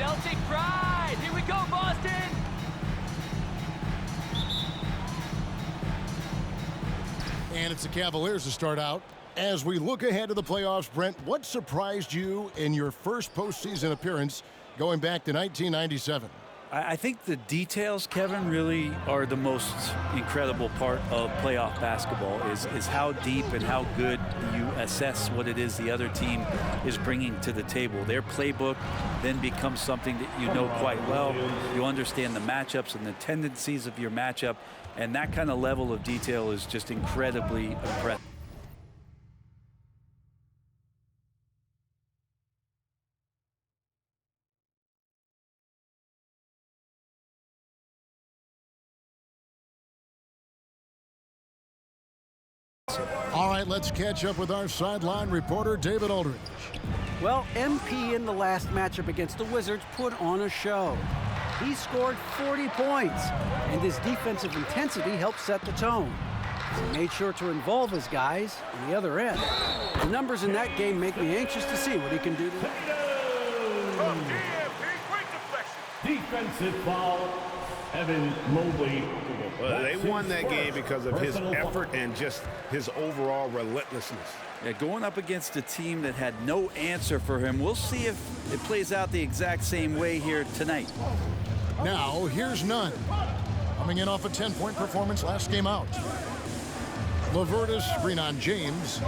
Celtic pride! Here we go, Boston! And it's the Cavaliers to start out. As we look ahead to the playoffs, Brent, what surprised you in your first postseason appearance going back to 1997? I think the details, Kevin, really are the most incredible part of playoff basketball is how deep and how good you assess what it is the other team is bringing to the table. Their playbook then becomes something that you know quite well. You understand the matchups and the tendencies of your matchup, and that kind of level of detail is just incredibly impressive. All right, let's catch up with our sideline reporter, David Aldridge. Well, MP in the last matchup against the Wizards put on a show. He scored 40 points, and his defensive intensity helped set the tone. He made sure to involve his guys on the other end. The numbers in that game make me anxious to see what he can do tonight. Defensive foul, Evan Mobley. Well, they won that game because of his effort and just his overall relentlessness. Yeah, going up against a team that had no answer for him. We'll see if it plays out the exact same way here tonight. Now, here's Nunn. Coming in off a 10-point performance last game out. Lavertis screen on James.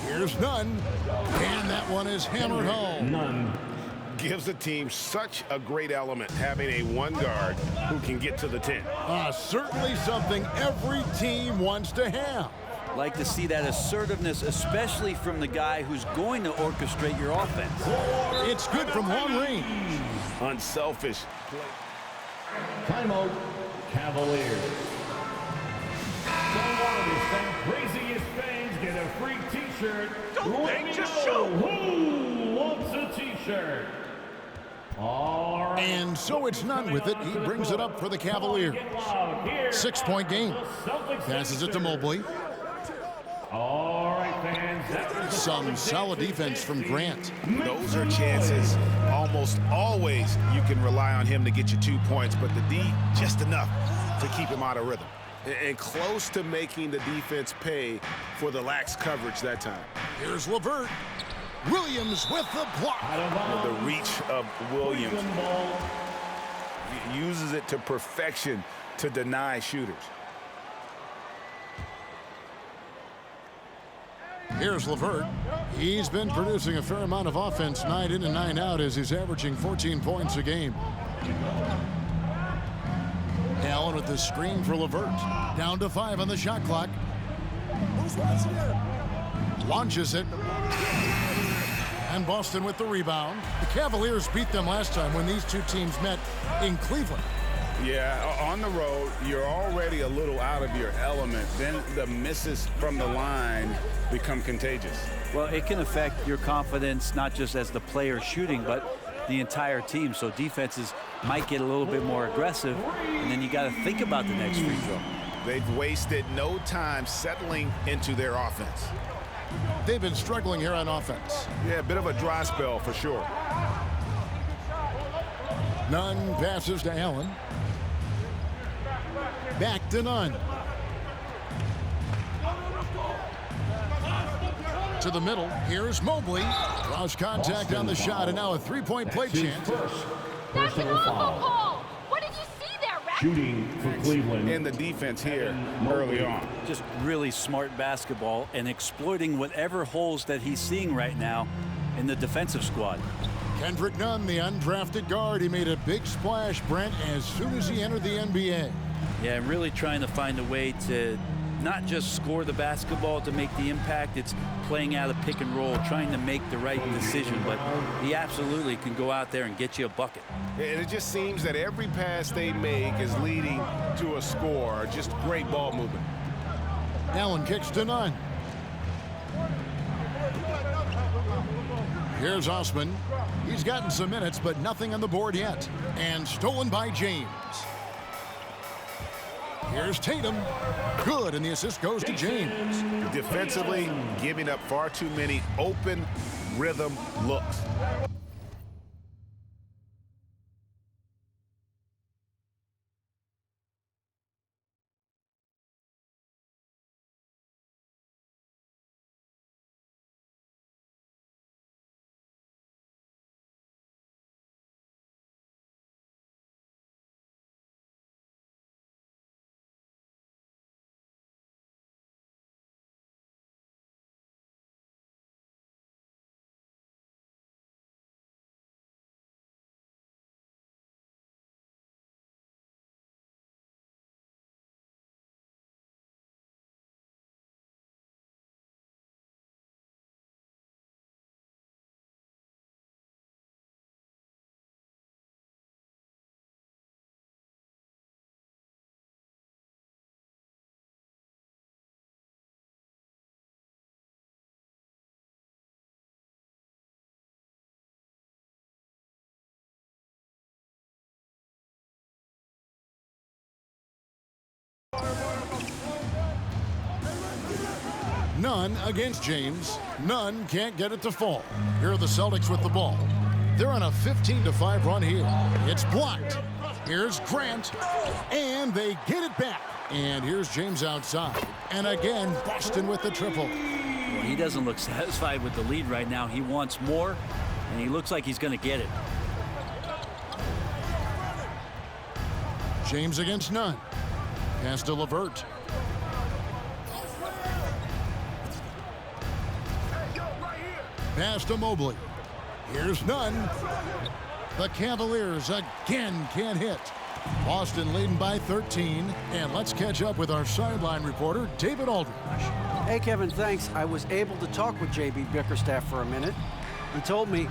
Here's Nunn. And that one is hammered home. Nunn gives the team such a great element having a one guard who can get to the 10. Certainly something every team wants to have. Like to see that assertiveness, especially from the guy who's going to orchestrate your offense. It's good from long range. Unselfish. Timeout, Cavaliers. Someone of the craziest fans get a free t-shirt. Don't make, just show. Who wants a t-shirt? All right. And so it's Nunn with it. He brings it up for the Cavaliers. 6-point game. Passes it to Mobley. All right, fans. Some solid defense from Grant. Those are chances. Almost always you can rely on him to get you 2 points, but the D, just enough to keep him out of rhythm. And close to making the defense pay for the lax coverage that time. Here's LeVert. Williams with the block. The reach of Williams. He uses it to perfection to deny shooters. Here's LeVert. He's been producing a fair amount of offense 9 in and 9 out as he's averaging 14 points a game. Allen with the screen for LeVert. Down to 5 on the shot clock. Launches it. And Boston with the rebound. The Cavaliers beat them last time when these two teams met in Cleveland. Yeah, on the road, you're already a little out of your element. Then the misses from the line become contagious. Well, it can affect your confidence, not just as the player shooting, but the entire team. So defenses might get a little bit more aggressive, and then you got to think about the next free throw. They've wasted no time settling into their offense. They've been struggling here on offense. Yeah, a bit of a dry spell for sure. Nunn passes to Allen. Back to Nunn. To the middle. Here's Mobley. Lost contact on the shot, and now a three-point play chance. That's an awful call. What did you see there, Ref? Shooting for Cleveland. And the defense here early on. Just really smart basketball and exploiting whatever holes that he's seeing right now in the defensive squad. Kendrick Nunn, the undrafted guard, he made a big splash, Brent, as soon as he entered the NBA. Yeah, really trying to find a way to not just score the basketball to make the impact. It's playing out of pick and roll, trying to make the right decision, but he absolutely can go out there and get you a bucket. And it just seems that every pass they make is leading to a score. Just great ball movement. Allen kicks to Nunn. Here's Osman. He's gotten some minutes, but nothing on the board yet. And stolen by James. Here's Tatum. Good, and the assist goes to James. Defensively, giving up far too many open rhythm looks. Nunn against James. Nunn can't get it to fall. Here are the Celtics with the ball. They're on a 15-5 run here. It's blocked. Here's Grant, and they get it back. And here's James outside. And again, Boston with the triple. Well, he doesn't look satisfied with the lead right now. He wants more, and he looks like he's going to get it. James against Nunn. Pass to LeVert. Pass to Mobley. Here's Nunn. The Cavaliers again can't hit. Boston leading by 13. And let's catch up with our sideline reporter, David Aldridge. Hey, Kevin, thanks. I was able to talk with J.B. Bickerstaff for a minute. He told me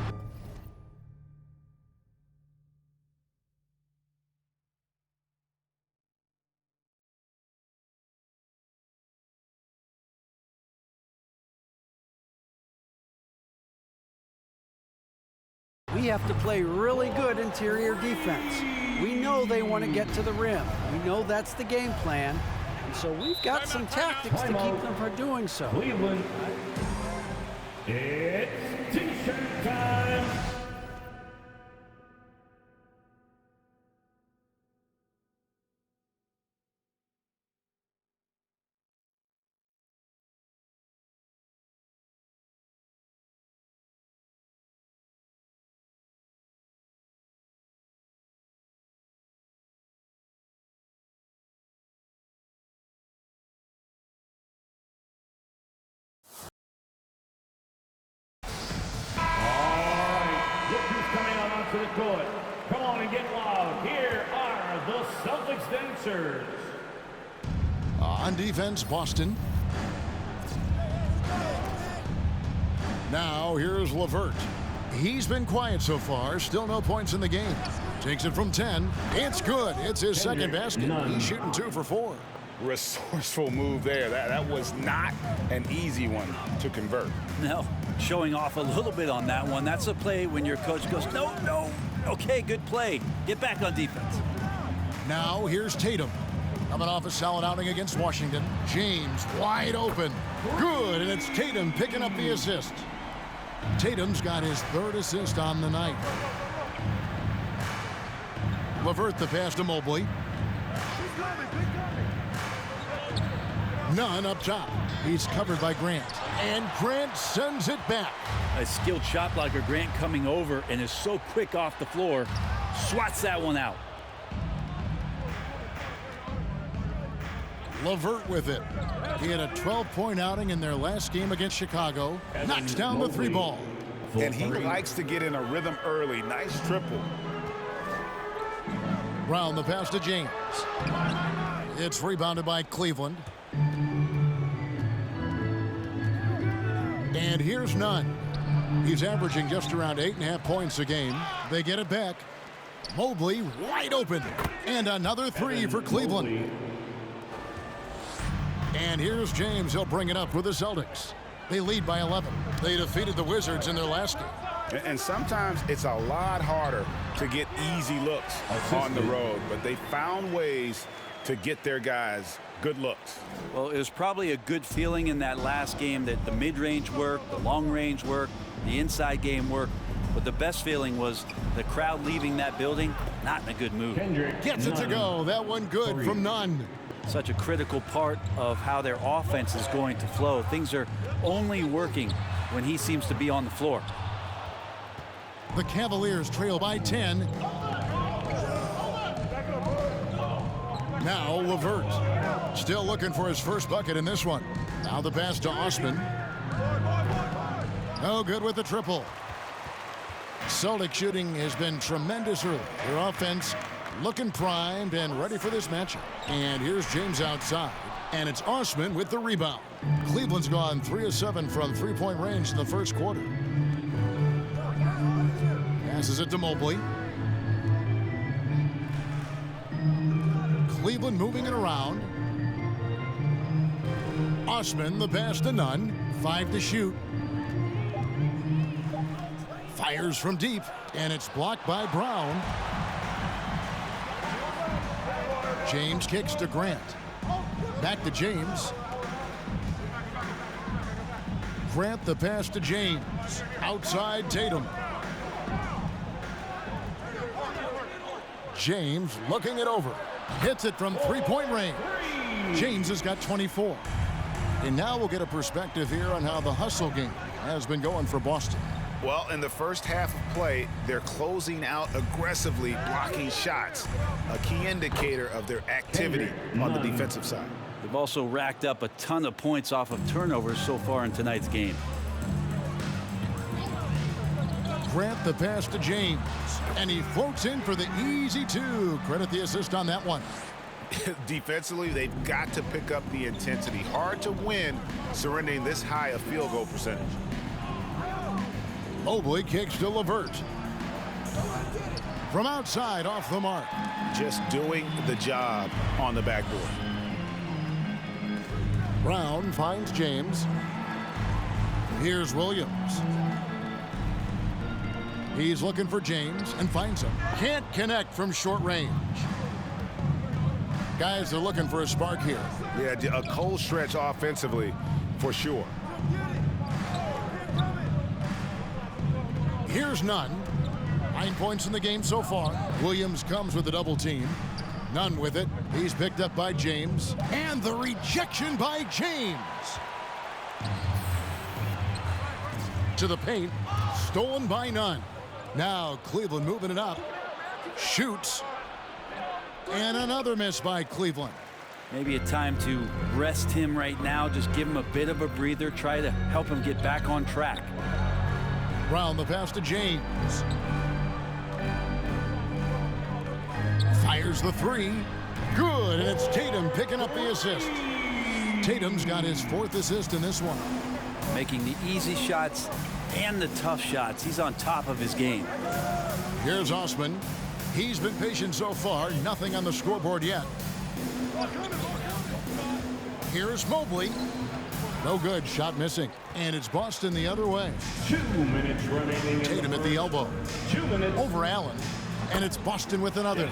we have to play really good interior defense. We know they want to get to the rim. We know that's the game plan. And so we've got some tactics to keep them from doing so. Cleveland. It's T-shirt time. To the court. Come on and get loud. Here are the Celtics dancers. On defense, Boston. Now here's LeVert. He's been quiet so far. Still no points in the game. Takes it from 10. It's good. It's his second basket. He's shooting 2 for 4. Resourceful move there. That was not an easy one to convert. No, showing off a little bit on that one. That's a play when your coach goes, no. Okay, good play. Get back on defense. Now here's Tatum. Coming off a solid outing against Washington. James wide open. Good, and it's Tatum picking up the assist. Tatum's got his 3rd assist on the night. LeVert the pass to Mobley. Nunn up top. He's covered by Grant. And Grant sends it back. A skilled shot blocker, Grant, coming over and is so quick off the floor. Swats that one out. LeVert with it. He had a 12-point outing in their last game against Chicago. Knocks down the 3 ball. And he likes to get in a rhythm early. Nice triple. Brown the pass to James. It's rebounded by Cleveland. And here's Nunn. He's averaging just around 8.5 points a game. They get it back. Mobley wide open. And another 3 for Cleveland. And here's James. He'll bring it up with the Celtics. They lead by 11. They defeated the Wizards in their last game. And sometimes it's a lot harder to get easy looks on the road, but they found ways to get their guys good looks. Well, it was probably a good feeling in that last game that the mid-range worked, the long-range worked, the inside game worked. But the best feeling was the crowd leaving that building, not in a good mood. Gets it to go. That one good from Nunn. Such a critical part of how their offense is going to flow. Things are only working when he seems to be on the floor. The Cavaliers trail by 10. Now LeVert. Still looking for his first bucket in this one. Now the pass to Osman. No good with the triple. Celtic shooting has been tremendous early. Their offense looking primed and ready for this matchup. And here's James outside. And it's Osman with the rebound. Cleveland's gone 3 of 7 from 3-point range in the first quarter. Passes it to Mobley. Cleveland moving it around. Osman the pass to Nunn. 5 to shoot. Fires from deep, and it's blocked by Brown. James kicks to Grant. Back to James. Grant the pass to James. Outside Tatum. James looking it over. Hits it from three-point range. James has got 24. And now we'll get a perspective here on how the hustle game has been going for Boston. Well, in the first half of play, they're closing out aggressively, blocking shots, a key indicator of their activity on the defensive side. They've also racked up a ton of points off of turnovers so far in tonight's game. Grant the pass to James, and he floats in for the easy two. Credit the assist on that one. Defensively, they've got to pick up the intensity. Hard to win surrendering this high a field goal percentage. Mobley kicks to LeVert. From outside, off the mark. Just doing the job on the backboard. Brown finds James. Here's Williams. He's looking for James and finds him. Can't connect from short range. Guys are looking for a spark here. Yeah, a cold stretch offensively for sure. Here's Nunn. 9 points in the game so far. Williams comes with a double team. Nunn with it. He's picked up by James. And the rejection by James. To the paint. Stolen by Nunn. Now Cleveland moving it up. Shoots. And another miss by Cleveland. Maybe a time to rest him right now. Just give him a bit of a breather. Try to help him get back on track. Brown the pass to James. Fires the three. Good, and it's Tatum picking up the assist. Tatum's got his 4th assist in this one. Making the easy shots and the tough shots. He's on top of his game. Here's Osman. He's been patient so far. Nothing on the scoreboard yet. Here's Mobley. No good. Shot missing. And it's Boston the other way. 2 minutes remaining. Tatum at the elbow. 2 minutes. Over Allen. And it's Boston with another.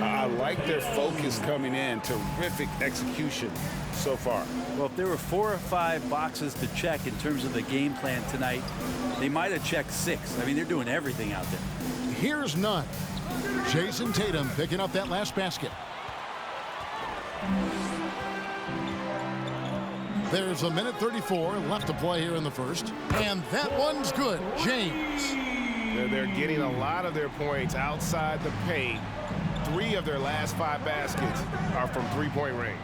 I like their focus coming in. Terrific execution so far. Well, if there were 4 or 5 boxes to check in terms of the game plan tonight, they might have checked 6. I mean, they're doing everything out there. Here's Nunn. Jason Tatum picking up that last basket. There's a minute 34 left to play here in the first. And that one's good. James. They're getting a lot of their points outside the paint. 3 of their last 5 baskets are from three-point range.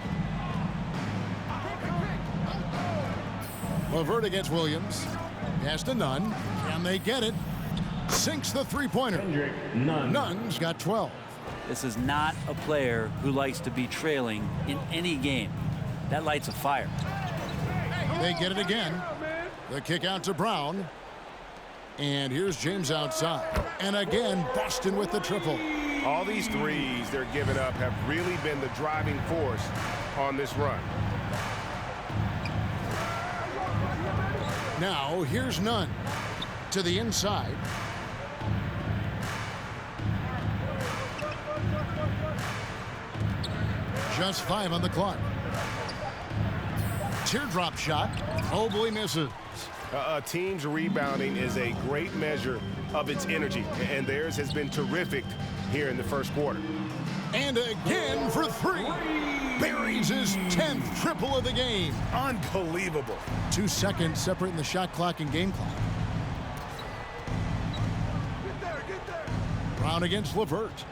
LeVert against Williams. Pass to Nunn. And they get it. Sinks the three-pointer. Nunn's got 12. This is not a player who likes to be trailing in any game. That lights a fire. They get it again. The kick out to Brown. And here's James outside. And again, Boston with the triple. All these threes they're giving up have really been the driving force on this run. Now, here's Nunn. To the inside. Just 5 on the clock. Teardrop shot. Mobley misses. A team's rebounding is a great measure of its energy, and theirs has been terrific here in the first quarter. And again for 3. Buries his 10th triple of the game. Unbelievable. 2 seconds separating the shot clock and game clock. Brown against LeVert.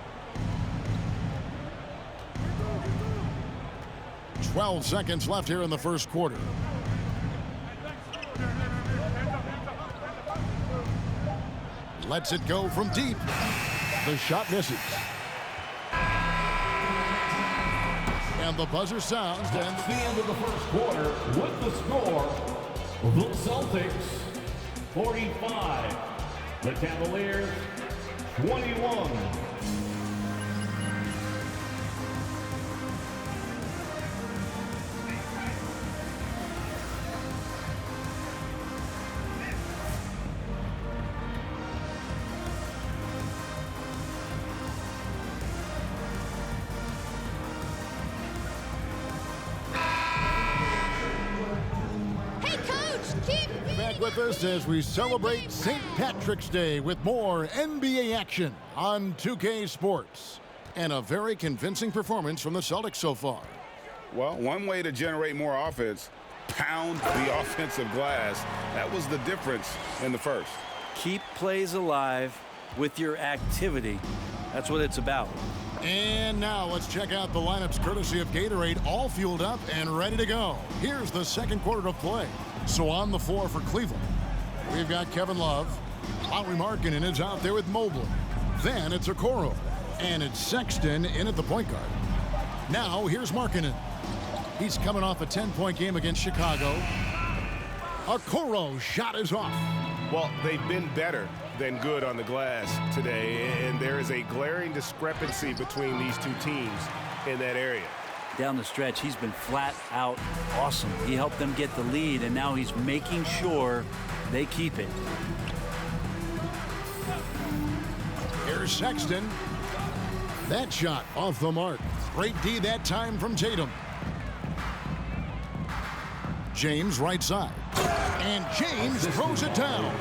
12 seconds left here in the first quarter. Lets it go from deep. The shot misses. And the buzzer sounds. That's the end of the first quarter with the score. The Celtics 45. The Cavaliers 21. back with us as we celebrate St. Patrick's Day with more NBA action on 2K Sports. And a very convincing performance from the Celtics so far. Well, one way to generate more offense, pound the offensive glass. That was the difference in the first. Keep plays alive with your activity. That's what it's about. And now let's check out the lineups courtesy of Gatorade, all fueled up and ready to go. Here's the second quarter of play. So on the floor for Cleveland, we've got Kevin Love. Lauri Markkanen is out there with Mobley. Then it's Okoro. And it's Sexton in at the point guard. Now here's Markkanen. He's coming off a 10-point game against Chicago. Okoro shot is off. Well, they've been better than good on the glass today, and there is a glaring discrepancy between these two teams in that area. Down the stretch, he's been flat out awesome. He helped them get the lead, and now he's making sure they keep it. Here's Sexton. That shot off the mark. Great D that time from Tatum. James right side. And James throws it down.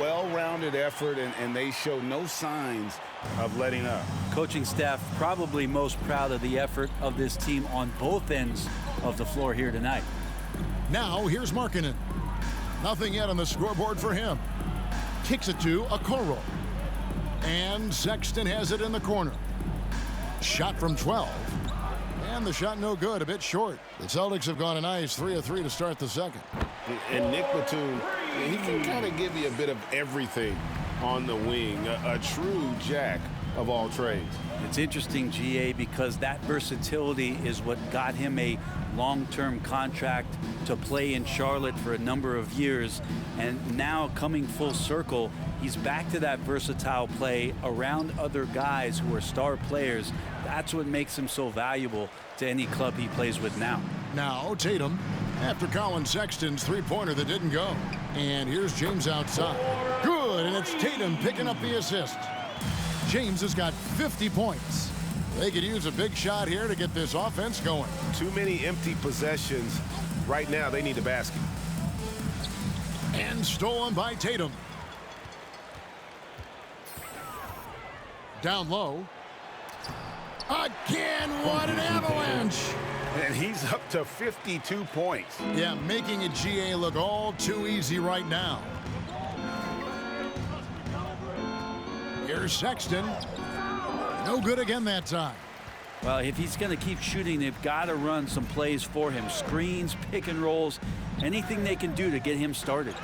Well-rounded effort, and they show no signs of letting up. Coaching staff probably most proud of the effort of this team on both ends of the floor here tonight. Now here's Markkanen. Nothing yet on the scoreboard for him. Kicks it to Okoro. And Sexton has it in the corner. Shot from 12. And the shot no good, a bit short. The Celtics have gone a nice 3 of 3 to start the second. And Nick Batum, he can kind of give you a bit of everything on the wing. A true jack of all trades. It's interesting, GA, because that versatility is what got him a long-term contract to play in Charlotte for a number of years. And now coming full circle, he's back to that versatile play around other guys who are star players. That's what makes him so valuable to any club he plays with now. Now Tatum after Colin Sexton's three-pointer that didn't go. And here's James outside. Good, and it's Tatum picking up the assist. James has got 50 points. They could use a big shot here to get this offense going. Too many empty possessions. Right now, they need a basket. And stolen by Tatum. Down low. Again, what an avalanche. And he's up to 52 points. Yeah, making a GA look all too easy right now. Here's Sexton. No good again that time. Well, if he's going to keep shooting, they've got to run some plays for him. Screens, pick and rolls, anything they can do to get him started.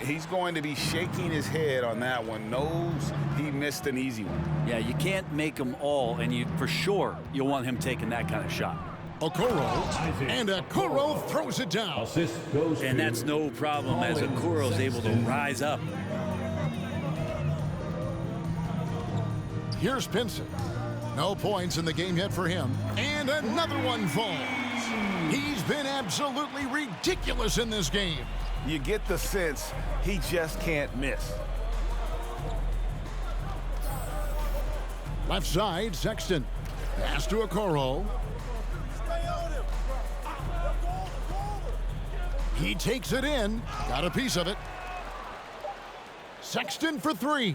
He's going to be shaking his head on that one. Knows he missed an easy one. Yeah, you can't make them all, and for sure you'll want him taking that kind of shot. Okoro, and Okoro throws it down. Assist goes And that's no problem as Okoro is able to rise up. Here's Pinson. No points in the game yet for him. And another one falls. He's been absolutely ridiculous in this game. You get the sense he just can't miss. Left side, Sexton. Pass to Okoro. He takes it in. Got a piece of it. Sexton for three.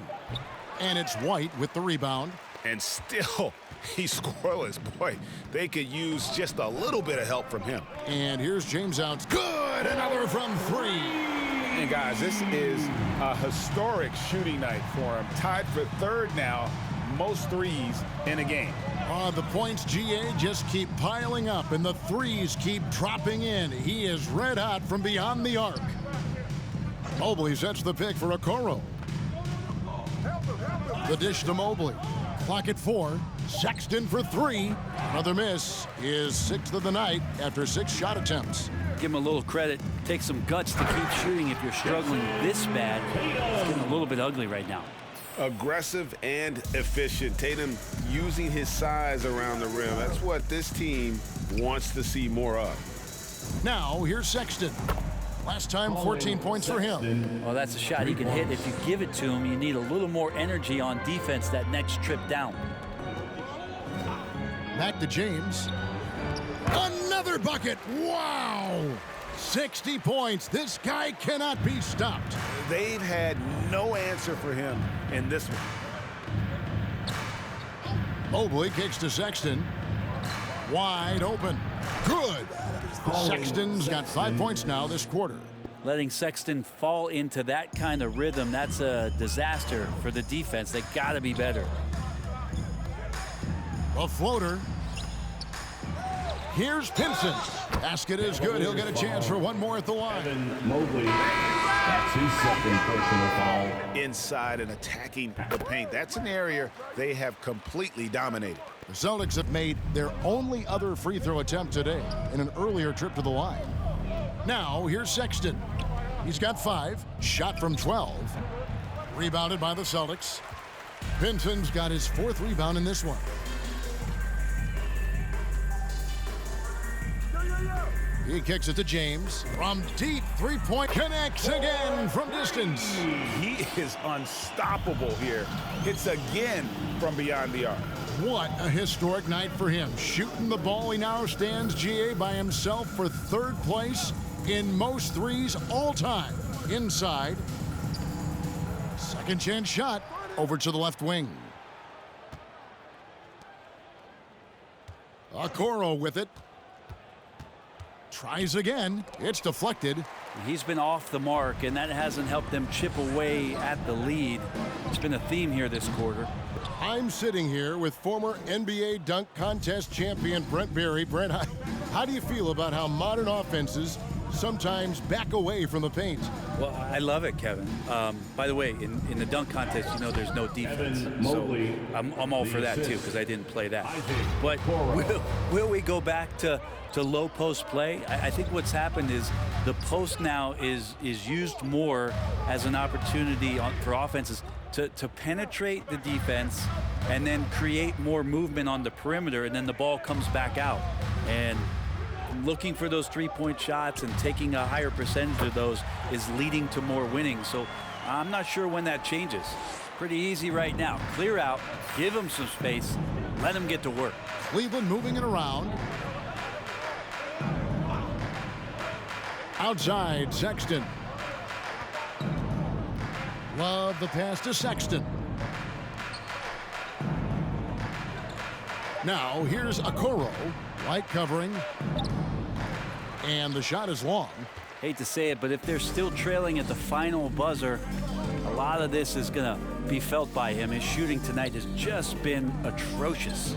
And it's White with the rebound. And still, he's scoreless. Boy, they could use just a little bit of help from him. And here's James out. Good! Another from three. And guys, this is a historic shooting night for him. Tied for third now, most threes in a game. The points, GA, just keep piling up, and the threes keep dropping in. He is red hot from beyond the arc. Mobley sets the pick for Okoro. The dish to Mobley. Clock at 4. Sexton for three. Another miss. His sixth of the night after 6 shot attempts. Give him a little credit. Take some guts to keep shooting if you're struggling this bad. It's getting a little bit ugly right now. Aggressive and efficient. Tatum using his size around the rim. That's what this team wants to see more of. Now, here's Sexton. Last time, 14 points for him. Well, that's a shot he can hit. If you give it to him, you need a little more energy on defense that next trip down. Back to James. Another bucket. Wow! 60 points. This guy cannot be stopped. They've had no answer for him in this one. Mobley kicks to Sexton. Wide open. Good. Sexton's got 5 points now this quarter. Letting Sexton fall into that kind of rhythm, that's a disaster for the defense. They got to be better. A floater. Here's Pinson. Basket is good. He'll get a chance for one more at the line. Evan Mobley, that's his second personal foul. Inside and attacking the paint. That's an area they have completely dominated. The Celtics have made their only other free throw attempt today in an earlier trip to the line. Now, here's Sexton. He's got 5. Shot from 12. Rebounded by the Celtics. Pinson's got his 4th rebound in this one. He kicks it to James. From deep, three-point connects again from distance. He is unstoppable here. Hits again from beyond the arc. What a historic night for him. Shooting the ball, he now stands, GA, by himself for 3rd place in most threes all time. Inside. Second chance shot over to the left wing. Okoro with it. Tries again. It's deflected. He's been off the mark, and that hasn't helped them chip away at the lead. It's been a theme here this quarter. I'm sitting here with former NBA dunk contest champion Brent Barry. Brent, how do you feel about how modern offenses sometimes back away from the paint? Well, I love it, Kevin. By the way, in the dunk contest, you know there's no defense. Evan Mobley, so I'm all for that, too, because I didn't play that. But Okoro. will we go back to low post play? I think what's happened is the post now is used more as an opportunity for offenses to penetrate the defense and then create more movement on the perimeter, and then the ball comes back out. And looking for those three-point shots and taking a higher percentage of those is leading to more winning. So I'm not sure when that changes. Pretty easy right now. Clear out, give them some space, let them get to work. Cleveland moving it around. Outside, Sexton. Love the pass to Sexton. Now, here's Okoro. Light covering. And the shot is long. Hate to say it, but if they're still trailing at the final buzzer, a lot of this is going to be felt by him. His shooting tonight has just been atrocious.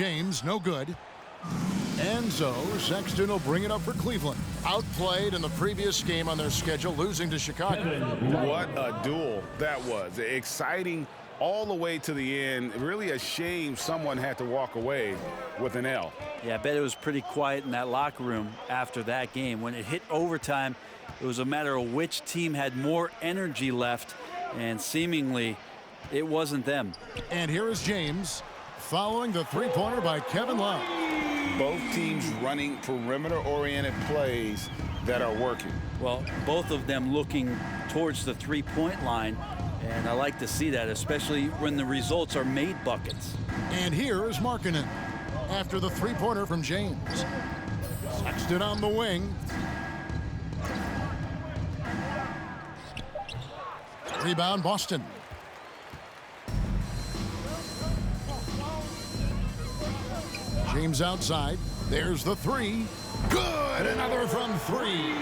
James, no good. And so Sexton will bring it up for Cleveland. Outplayed in the previous game on their schedule, losing to Chicago. What a duel that was. Exciting all the way to the end. Really a shame someone had to walk away with an L. Yeah, I bet it was pretty quiet in that locker room after that game. When it hit overtime, it was a matter of which team had more energy left, and seemingly it wasn't them. And here is James following the three-pointer by Kevin Love. Both teams running perimeter-oriented plays that are working. Well, both of them looking towards the three-point line, and I like to see that, especially when the results are made buckets. And here is Markkanen after the three-pointer from James. Sexton on the wing. Rebound, Boston. James outside. There's the three. Good! Another from three.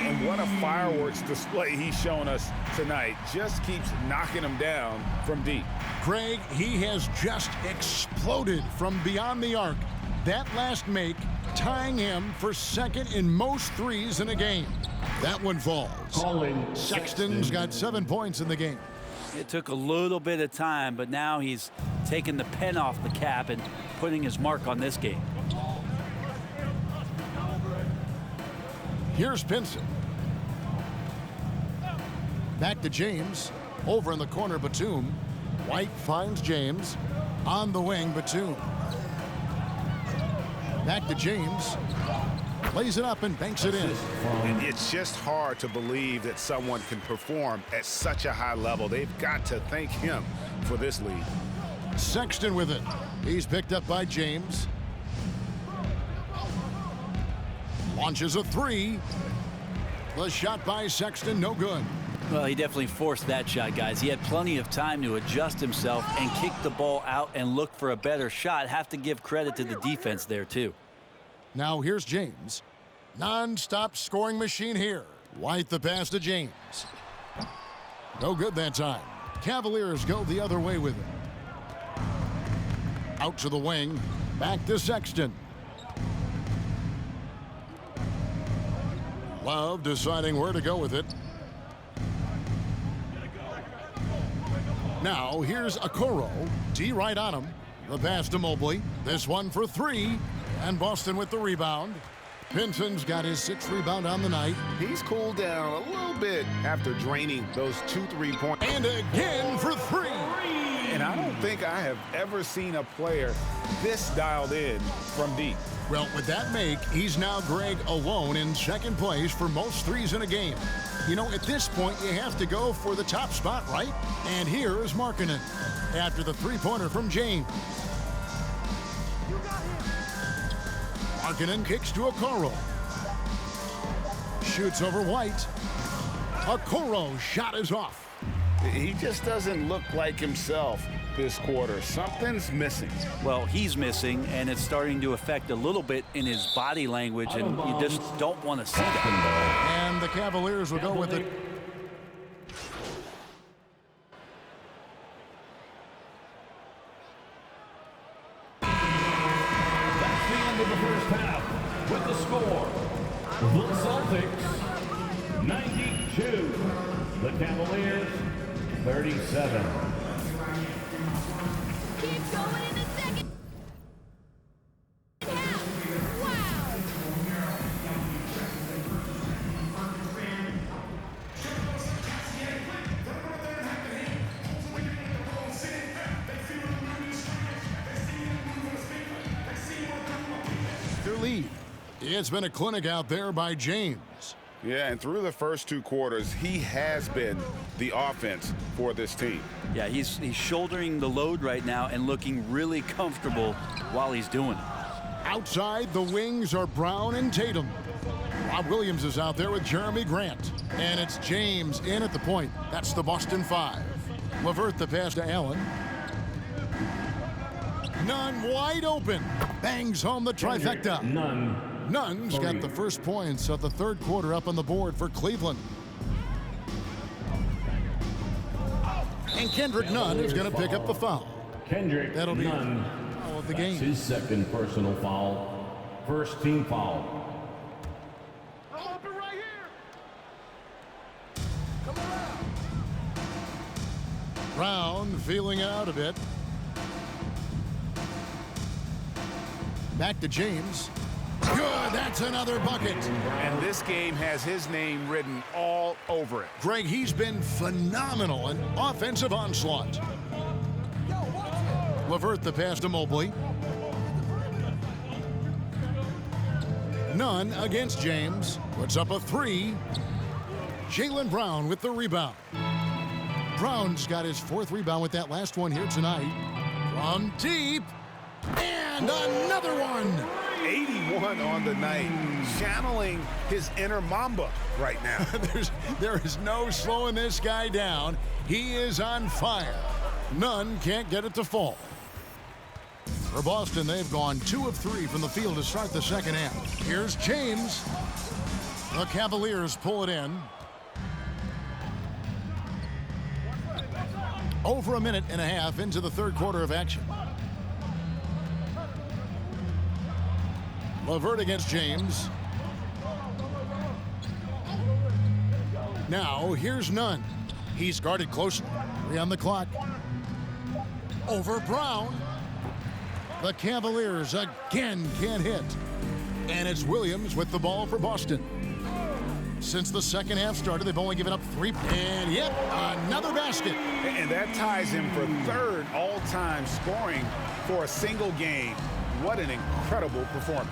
And what a fireworks display he's shown us tonight. Just keeps knocking them down from deep. Craig, he has just exploded from beyond the arc. That last make tying him for second in most threes in a game. That one falls. Sexton's got 7 points in the game. It took a little bit of time, but now he's taking the pen off the cap and putting his mark on this game. Here's Pinson. Back to James. Over in the corner, Batum. White finds James. On the wing, Batum. Back to James. Lays it up and banks it in. And it's just hard to believe that someone can perform at such a high level. They've got to thank him for this lead. Sexton with it. He's picked up by James. Launches a three. The shot by Sexton, no good. Well, he definitely forced that shot, guys. He had plenty of time to adjust himself and kick the ball out and look for a better shot. Have to give credit to the defense there, too. Now here's James. Non-stop scoring machine here. White the pass to James. No good that time. Cavaliers go the other way with it. Out to the wing. Back to Sexton. Love deciding where to go with it. Now here's Okoro. D right on him. The pass to Mobley. This one for three. And Boston with the rebound. Pinson's got his 6th rebound on the night. He's cooled down a little bit after draining those 2 3-point. And again for three. And I don't think I have ever seen a player this dialed in from deep. Well, with that make, he's now, Greg, alone in second place for most threes in a game. You know, at this point, you have to go for the top spot, right? And here is Markkanen after the three-pointer from James. Markkanen kicks to Okoro. Shoots over White. Okoro shot is off. He just doesn't look like himself this quarter. Something's missing. Well, he's missing, and it's starting to affect a little bit in his body language, and you just don't want to see that. And the Cavaliers will go with it. That's the end of the first half with the score. The Celtics 92. The Cavaliers 37. Keep going in the second half. Wow. Their lead. It's been a clinic out there by James. Yeah, and through the first 2 quarters, he has been the offense for this team. Yeah, he's shouldering the load right now and looking really comfortable while he's doing it. Outside, the wings are Brown and Tatum. Rob Williams is out there with Jeremy Grant. And it's James in at the point. That's the Boston 5. LeVert the pass to Allen. Nunn wide open. Bangs home the trifecta. Nunn's got the first points of the third quarter up on the board for Cleveland. And Kendrick Nunn is going to pick up the foul. Kendrick That'll be Nunn. foul of the That's game. his second personal foul. First team foul. Brown feeling it out a bit. Back to James. Good, that's another bucket. And this game has his name written all over it. Greg, he's been phenomenal in offensive onslaught. LeVert the pass to Mobley. Nunn against James. Puts up a three. Jaylen Brown with the rebound. Brown's got his 4th rebound with that last one here tonight. From deep. And another one. 81 on the night. Channeling his inner Mamba right now. There is no slowing this guy down. He is on fire. Nunn can't get it to fall. For Boston, they've gone 2 of 3 from the field to start the second half. Here's James. The Cavaliers pull it in. Over a minute and a half into the 3rd quarter of action. LeVert against James. Now, here's Nunn. He's guarded closely. 3 on the clock. Over Brown. The Cavaliers again can't hit. And it's Williams with the ball for Boston. Since the second half started, they've only given up 3. And yep, another basket. And that ties him for 3rd all-time scoring for a single game. What an incredible performance.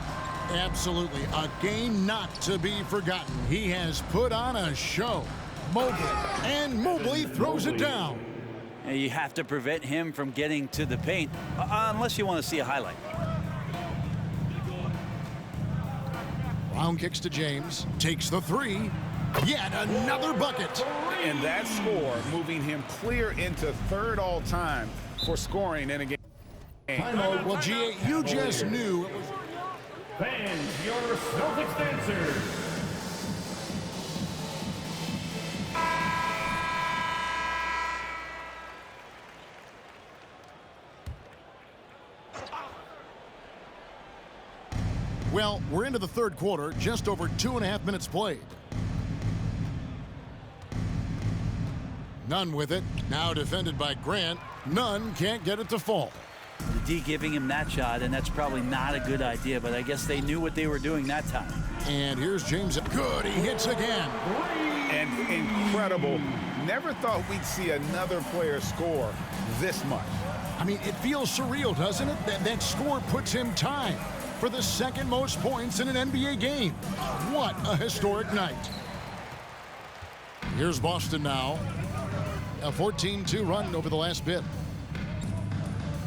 Absolutely. A game not to be forgotten. He has put on a show. Mobley throws it down. And you have to prevent him from getting to the paint, unless you want to see a highlight. Brown kicks to James. Takes the 3. Yet another bucket. And that score moving him clear into 3rd all-time for scoring in a game. Well, G.A., you just knew it was... Fans, your Celtics dancers. Well, we're into the 3rd quarter, just over 2.5 minutes played. Nunn with it, now defended by Grant. Nunn can't get it to fall. The D giving him that shot, and that's probably not a good idea, but I guess they knew what they were doing that time. And here's James. Good, he hits again. And incredible. Never thought we'd see another player score this much. I mean, it feels surreal, doesn't it? That score puts him tied for the 2nd most points in an NBA game. What a historic night. Here's Boston now. A 14-2 run over the last bit.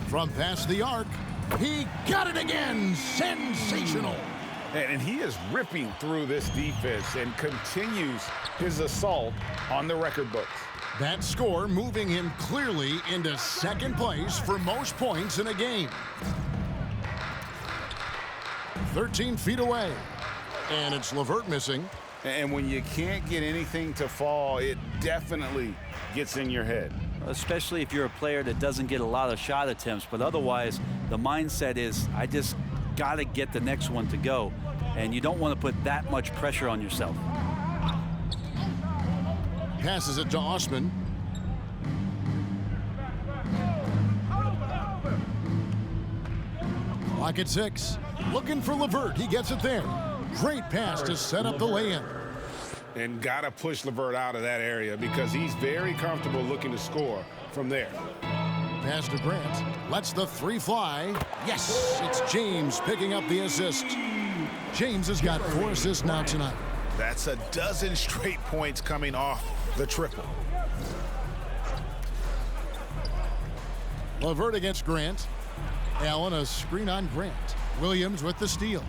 From past the arc, he got it again. Sensational. And he is ripping through this defense and continues his assault on the record books. That score moving him clearly into 2nd place for most points in a game. 13 feet away. And it's LeVert missing. And when you can't get anything to fall, it definitely gets in your head. Especially if you're a player that doesn't get a lot of shot attempts, but otherwise the mindset is, I just got to get the next one to go, and you don't want to put that much pressure on yourself. Passes it to Osman. Clock at 6. Looking for LeVert. He gets it there. Great pass to set up the lay-in. And got to push LeVert out of that area because he's very comfortable looking to score from there. Pass to Grant. Lets the 3 fly. Yes, it's James picking up the assist. James has got 4 assists now tonight. That's a dozen straight points coming off the triple. LeVert against Grant. Allen a screen on Grant. Williams with the steal.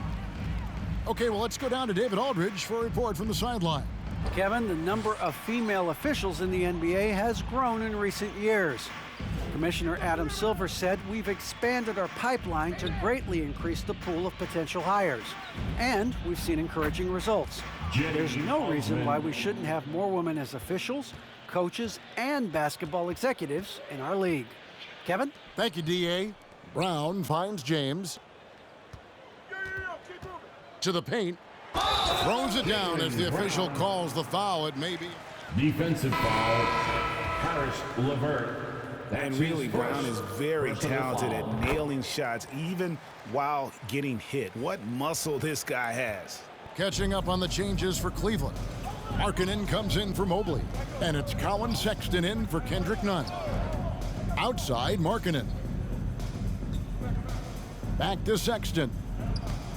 Okay, well, let's go down to David Aldridge for a report from the sideline. Kevin, the number of female officials in the NBA has grown in recent years. Commissioner Adam Silver said, we've expanded our pipeline to greatly increase the pool of potential hires. And we've seen encouraging results. There's no reason why we shouldn't have more women as officials, coaches, and basketball executives in our league. Kevin? Thank you, D.A. Brown finds James. To the paint. Throws it down as the official calls the foul. It may be. Defensive foul, Harris LeVert. And really, Brown is very talented at nailing shots, even while getting hit. What muscle this guy has. Catching up on the changes for Cleveland. Markkanen comes in for Mobley. And it's Colin Sexton in for Kendrick Nunn. Outside, Markkanen. Back to Sexton.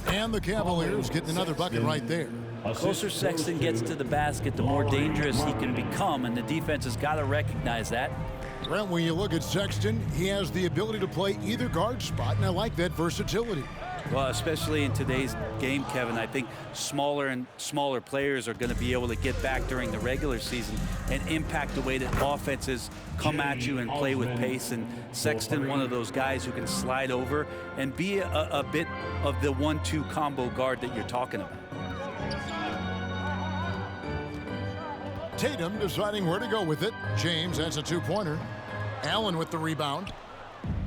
And the Cavaliers getting another bucket right there. The closer Sexton gets to the basket, the more dangerous he can become, and the defense has got to recognize that. Brent, when you look at Sexton, he has the ability to play either guard spot, and I like that versatility. Well, especially in today's game, Kevin, I think smaller and smaller players are going to be able to get back during the regular season and impact the way that offenses come at you and play with pace. And Sexton, one of those guys who can slide over and be a bit of the 1-2 combo guard that you're talking about. Tatum deciding where to go with it. James has a two-pointer. Allen with the rebound.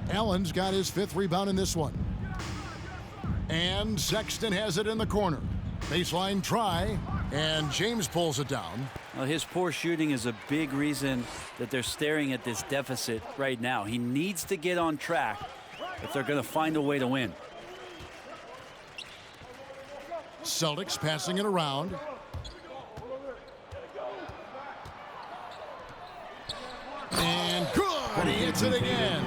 Allen's got his 5th rebound in this one. And Sexton has it in the corner. Baseline try, and James pulls it down. Well, his poor shooting is a big reason that they're staring at this deficit right now. He needs to get on track if they're going to find a way to win. Celtics passing it around. And good! He hits it again.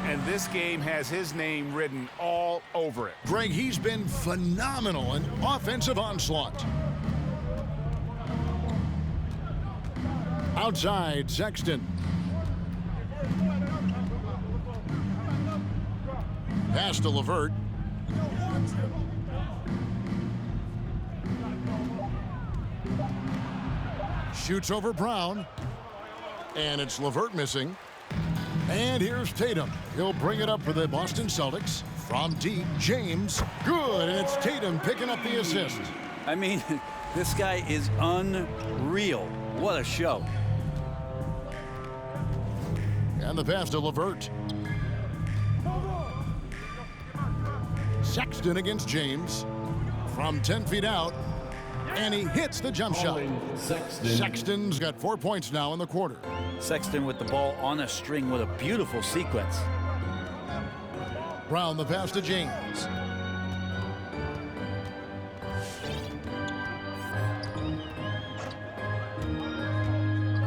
And this game has his name written all over it. Greg, he's been phenomenal in offensive onslaught. Outside, Sexton. Pass to LeVert. Shoots over Brown. And it's LeVert missing. And here's Tatum. He'll bring it up for the Boston Celtics. From deep, James. Good, and it's Tatum picking up the assist. I mean, this guy is unreal. What a show. And the pass to LeVert. Sexton against James. From 10 feet out. And he hits the jump shot. Sexton's got 4 points now in the quarter. Sexton with the ball on a string with a beautiful sequence. Brown the pass to James.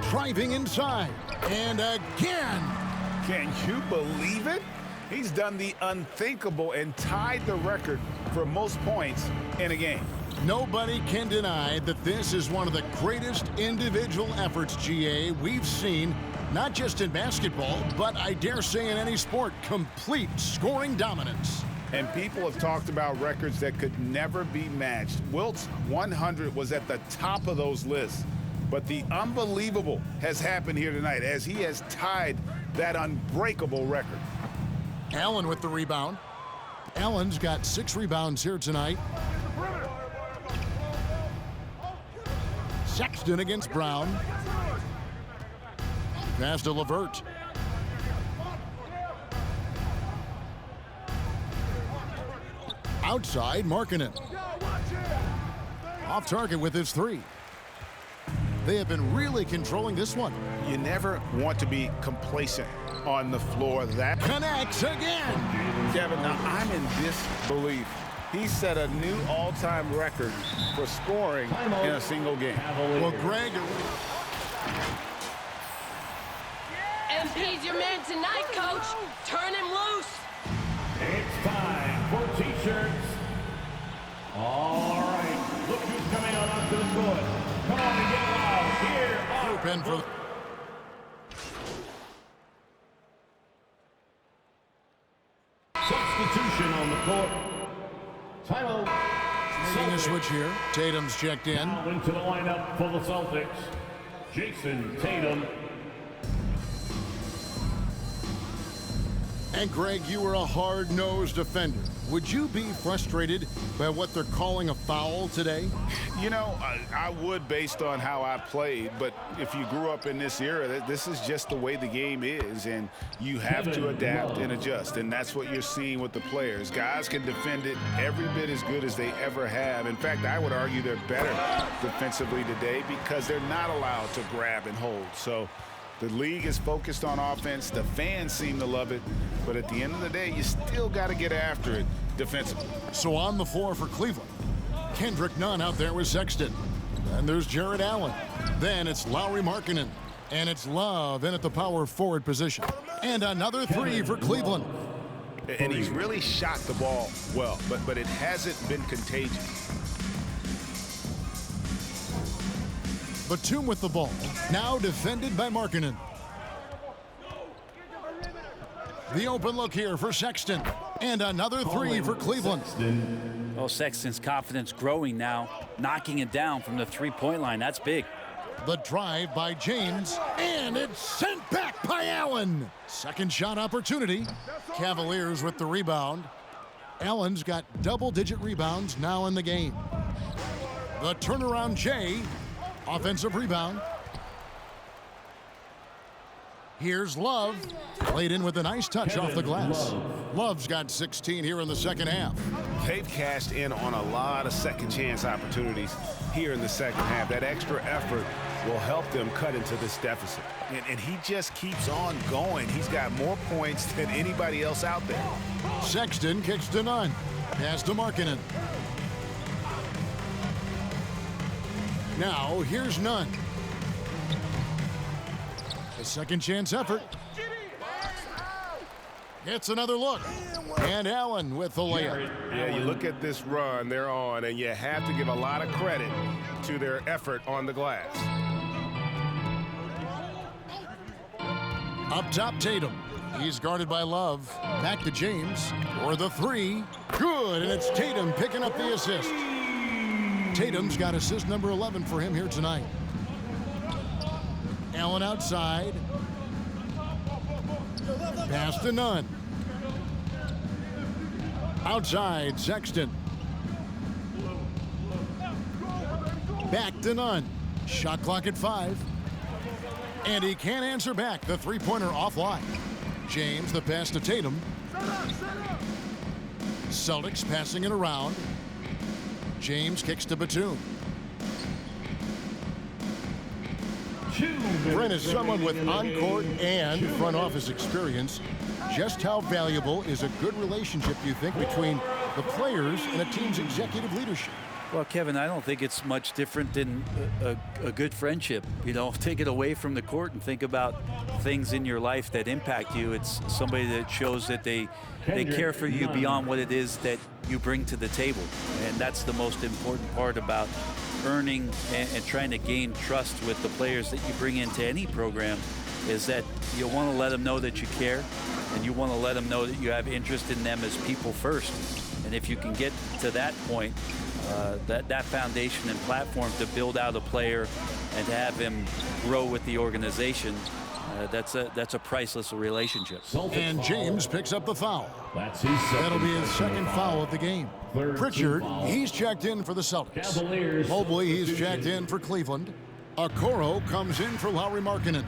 Driving inside. And again. Can you believe it? He's done the unthinkable and tied the record for most points in a game. Nobody can deny that this is one of the greatest individual efforts, GA, we've seen, not just in basketball, but I dare say in any sport. Complete scoring dominance. And people have talked about records that could never be matched. Wilt's 100 was at the top of those lists. But the unbelievable has happened here tonight as he has tied that unbreakable record. Allen with the rebound. Allen's got 6 rebounds here tonight. Sexton against Brown. Pass to LeVert. Outside, Markkanen. Off target with his 3. They have been really controlling this one. You never want to be complacent on the floor. That Connects again. Kevin, now I'm in disbelief. He set a new all-time record for scoring in a single game. Well, Greg. MP's your man tonight, Coach. Turn him loose. It's time for T-shirts. All right, look who's coming out onto the court. Come on and get loud. Here are Open for substitution on the court. Tyler. seeing a switch here. Tatum's checked in. Now into the lineup for the Celtics. Jason Tatum. And Greg, you were a hard-nosed defender. Would you be frustrated by what they're calling a foul today? You know, I would based on how I played, but if you grew up in this era, this is just the way the game is, and you have to adapt and adjust, and that's what you're seeing with the players. Guys can defend it every bit as good as they ever have. In fact, I would argue they're better defensively today because they're not allowed to grab and hold. So The league is focused on offense. The fans seem to love it. But at the end of the day, you still got to get after it defensively. So on the floor for Cleveland, Kendrick Nunn out there with Sexton. And there's Jared Allen. Then it's Lauri Markkanen. And it's Love in at the power forward position. And another three for Cleveland. And he's really shot the ball well, but it hasn't been contagious. Batum with the ball, now defended by Markkanen. The open look here for Sexton. And another three for Cleveland. Well, Sexton's confidence growing now, knocking it down from the three-point line. That's big. The drive by James, and it's sent back by Allen. Second shot opportunity. Cavaliers with the rebound. Allen's got double-digit rebounds now in the game. The turnaround Jay. Offensive rebound. Here's Love. Played in with a nice touch off the glass. Love's got 16 here in the second half. They've cashed in on a lot of second chance opportunities here in the second half. That extra effort will help them cut into this deficit. And he just keeps on going. He's got more points than anybody else out there. Sexton kicks to Nunn. Pass to Markkanen. Now, here's Nunn. A second chance effort. Gets another look. And Allen with the layup. Yeah, you look at this run they're on, and you have to give a lot of credit to their effort on the glass. Up top, Tatum. He's guarded by Love. Back to James for the three. Good, and it's Tatum picking up the assist. Tatum's got assist number 11 for him here tonight. Allen outside. Pass to Nunn. Outside, Sexton. Back to Nunn. Shot clock at 5. And he can't answer back. The three-pointer offline. James, the pass to Tatum. Celtics passing it around. James kicks to Batum. Brent is someone with on-court and front office experience. Just how valuable is a good relationship, do you think, between the players and a team's executive leadership? Well, Kevin, I don't think it's much different than a good friendship. You know, take it away from the court and think about things in your life that impact you. It's somebody that shows that they care for you beyond what it is that you bring to the table. And that's the most important part about earning and trying to gain trust with the players that you bring into any program, is that you want to let them know that you care, and you want to let them know that you have interest in them as people first. And if you can get to that point, that foundation and platform to build out a player and to have him grow with the organization, that's a priceless relationship. And James picks up the foul. That'll be his second foul of the game. Pritchard, he's checked in for the Celtics. Mobley, he's checked in for Cleveland. Okoro comes in for Lauri Markkanen.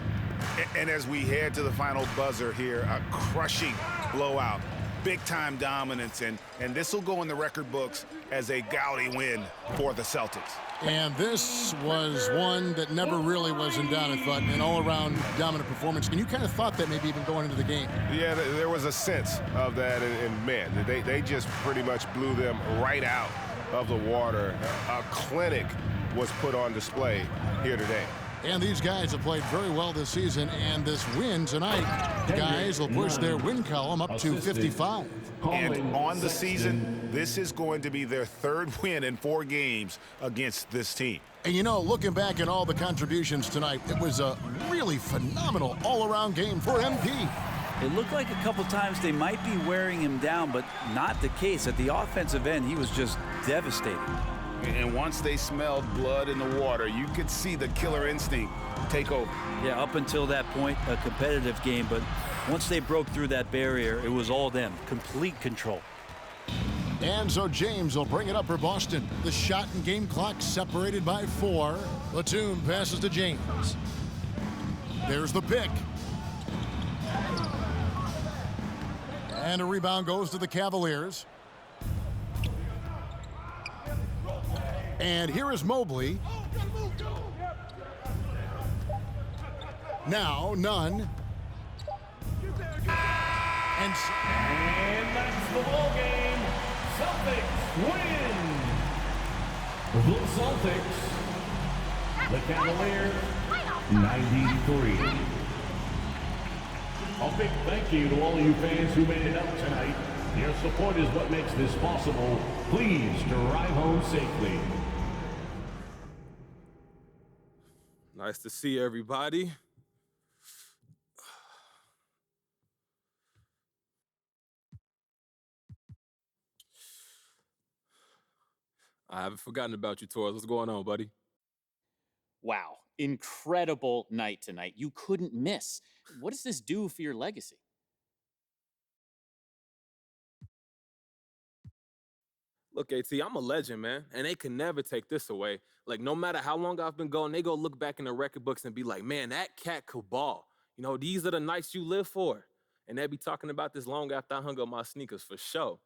And as we head to the final buzzer here, a crushing blowout. Big-time dominance, and this will go in the record books as a gaudy win for the Celtics. And this was one that never really was in doubt, I thought, an all-around dominant performance. And you kind of thought that maybe even going into the game. Yeah, there was a sense of that, and man, they just pretty much blew them right out of the water. A clinic was put on display here today. And these guys have played very well this season, and this win tonight, guys will push their win column up to 55. And on the season, this is going to be their third win in 4 games against this team. And you know, looking back at all the contributions tonight, it was a really phenomenal all-around game for MP. It looked like a couple times they might be wearing him down, but not the case. At the offensive end, he was just devastating. And once they smelled blood in the water, you could see the killer instinct take over. Yeah, up until that point, a competitive game, but once they broke through that barrier, it was all them, complete control. And so James will bring it up for Boston. The shot and game clock separated by 4. Batum passes to James. There's the pick. And a rebound goes to the Cavaliers. And here is Mobley. Now, Nunn. And that's the ball game. Celtics win. The Celtics. The Cavaliers, 93. A big thank you to all of you fans who made it out tonight. Your support is what makes this possible. Please drive home safely. Nice to see everybody. I haven't forgotten about you, Torres. What's going on, buddy? Wow, incredible night tonight. You couldn't miss. What does this do for your legacy? Look, AT, I'm a legend, man, and they can never take this away. Like, no matter how long I've been going, they go look back in the record books and be like, man, that cat could ball. You know, these are the nights you live for. And they'll be talking about this long after I hung up my sneakers for sure.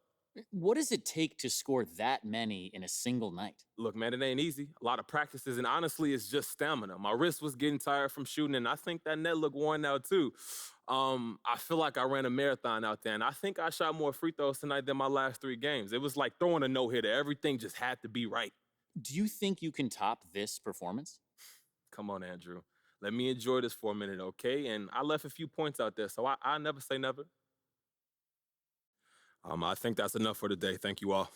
What does it take to score that many in a single night? Look, man, it ain't easy. A lot of practices, and honestly, it's just stamina. My wrist was getting tired from shooting, and I think that net looked worn out too. I feel like I ran a marathon out there, and I think I shot more free throws tonight than my last 3 games. It was like throwing a no-hitter. Everything just had to be right. Do you think you can top this performance? Come on, Andrew. Let me enjoy this for a minute, okay? And I left a few points out there, so I never say never. I think that's enough for today. Thank you all.